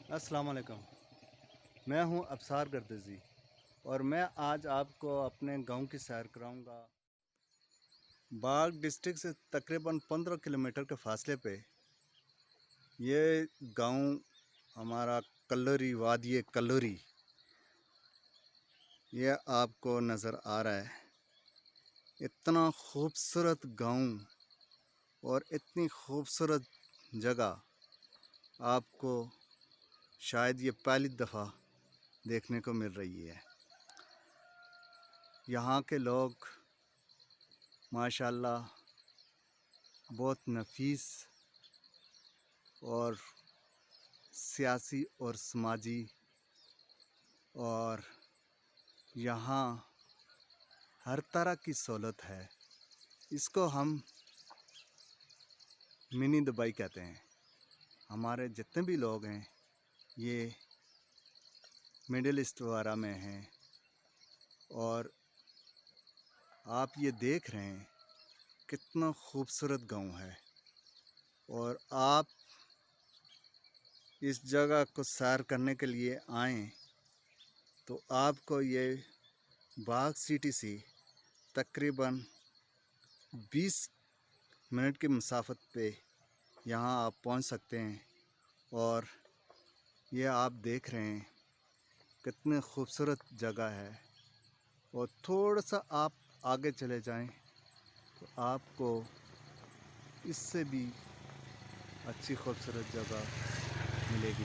السلام علیکم، میں ہوں ابصار گردزی اور میں آج آپ کو اپنے گاؤں کی سیر کراؤں گا۔ باغ ڈسٹرکٹ سے تقریباً 15 کلومیٹر کے فاصلے پہ یہ گاؤں ہمارا کلوری، وادی کلوری، یہ آپ کو نظر آ رہا ہے۔ اتنا خوبصورت گاؤں اور اتنی خوبصورت جگہ آپ کو شاید یہ پہلی دفعہ دیکھنے کو مل رہی ہے۔ یہاں کے لوگ ماشاءاللہ بہت نفیس اور سیاسی اور سماجی، اور یہاں ہر طرح کی سہولت ہے۔ اس کو ہم منی دبئی کہتے ہیں۔ ہمارے جتنے بھی لوگ ہیں یہ مڈل ایسٹ وغیرہ میں ہیں، اور آپ یہ دیکھ رہے ہیں کتنا خوبصورت گاؤں ہے۔ اور آپ اس جگہ کو سیر کرنے کے لیے آئیں تو آپ کو یہ باغ سٹی سے تقریباً 20 منٹ کی مسافت پہ یہاں آپ پہنچ سکتے ہیں۔ اور یہ آپ دیکھ رہے ہیں کتنے خوبصورت جگہ ہے، اور تھوڑا سا آپ آگے چلے جائیں تو آپ کو اس سے بھی اچھی خوبصورت جگہ ملے گی۔